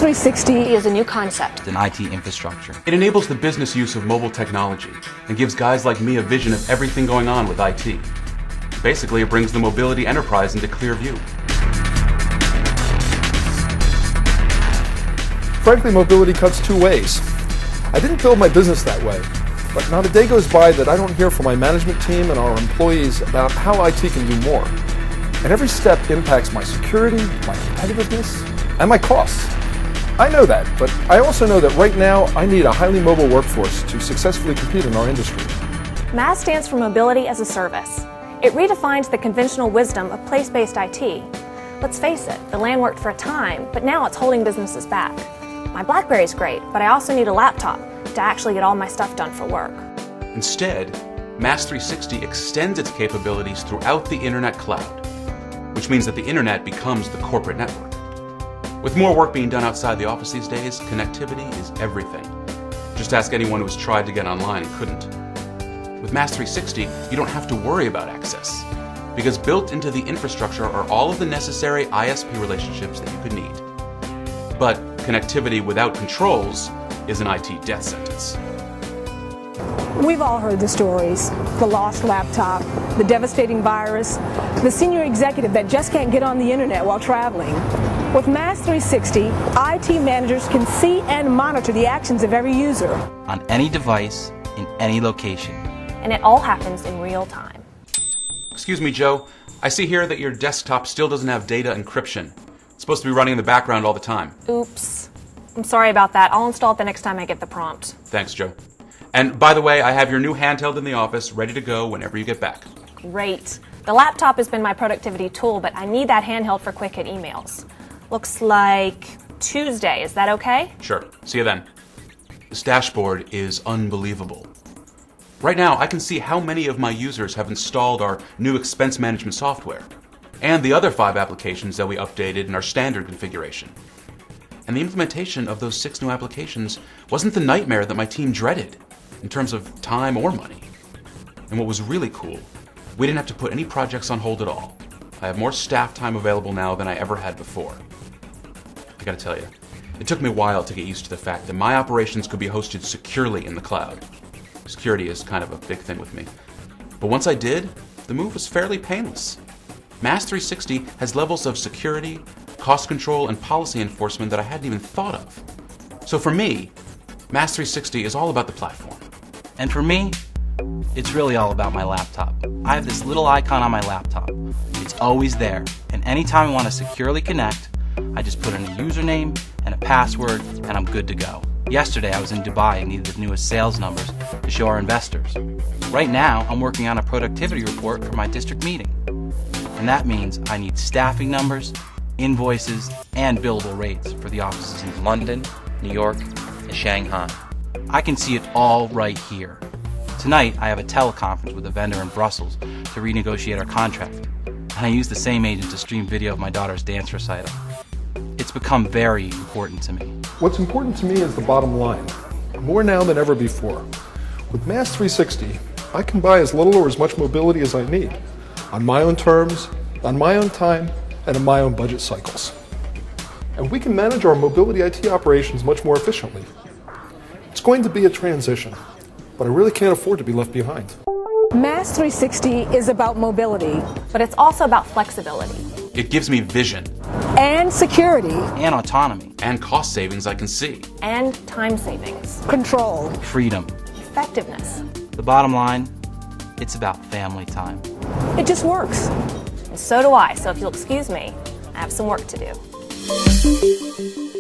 MAS360 is a new concept. An IT infrastructure. It enables the business use of mobile technology and gives guys like me a vision of everything going on with IT. Basically, it brings the mobility enterprise into clear view. Frankly, mobility cuts two ways. I didn't build my business that way, but not a day goes by that I don't hear from my management team and our employees about how IT can do more. And every step impacts my security, my competitiveness, and my costs. I know that, but I also know that right now I need a highly mobile workforce to successfully compete in our industry. MAS stands for Mobility as a Service. It redefines the conventional wisdom of place-based IT. Let's face it, the LAN worked for a time, but now it's holding businesses back. My BlackBerry's great, but I also need a laptop to actually get all my stuff done for work. Instead, MAS360 extends its capabilities throughout the Internet cloud, which means that the Internet becomes the corporate network. With more work being done outside the office these days, connectivity is everything. Just ask anyone who has tried to get online and couldn't. With MAS360, you don't have to worry about access, because built into the infrastructure are all of the necessary ISP relationships that you could need. But connectivity without controls is an IT death sentence. We've all heard the stories. The lost laptop, the devastating virus, the senior executive that just can't get on the internet while traveling. With MAS360, IT managers can see and monitor the actions of every user. On any device, in any location. And it all happens in real time. Excuse me, Joe. I see here that your desktop still doesn't have data encryption. It's supposed to be running in the background all the time. Oops. I'm sorry about that. I'll install it the next time I get the prompt. Thanks, Joe. And by the way, I have your new handheld in the office, ready to go whenever you get back. Great. The laptop has been my productivity tool, but I need that handheld for quick hit emails. Looks like Tuesday. Is that okay? Sure. See you then. This dashboard is unbelievable. Right now, I can see how many of my users have installed our new expense management software and the other 5 applications that we updated in our standard configuration. And the implementation of those 6 new applications wasn't the nightmare that my team dreaded in terms of time or money. And what was really cool, we didn't have to put any projects on hold at all. I have more staff time available now than I ever had before. I gotta tell you, it took me a while to get used to the fact that my operations could be hosted securely in the cloud. Security is kind of a big thing with me. But once I did, the move was fairly painless. MAS360 has levels of security, cost control, and policy enforcement that I hadn't even thought of. So for me, MAS360 is all about the platform. And for me, it's really all about my laptop. I have this little icon on my laptop. It's always there, and anytime I want to securely connect, I just put in a username and a password, and I'm good to go. Yesterday, I was in Dubai and needed the newest sales numbers to show our investors. Right now, I'm working on a productivity report for my district meeting. And that means I need staffing numbers, invoices, and billable rates for the offices in London, New York, and Shanghai. I can see it all right here. Tonight, I have a teleconference with a vendor in Brussels to renegotiate our contract. And I use the same agent to stream video of my daughter's dance recital. It's become very important to me. What's important to me is the bottom line, more now than ever before. With MAS360, I can buy as little or as much mobility as I need, on my own terms, on my own time, and in my own budget cycles. And we can manage our mobility IT operations much more efficiently. It's going to be a transition, but I really can't afford to be left behind. MAS360 is about mobility. But it's also about flexibility. It gives me vision. And security. And autonomy. And cost savings I can see. And time savings. Control. Freedom. Effectiveness. The bottom line, it's about family time. It just works. And so do I, so if you'll excuse me, I have some work to do.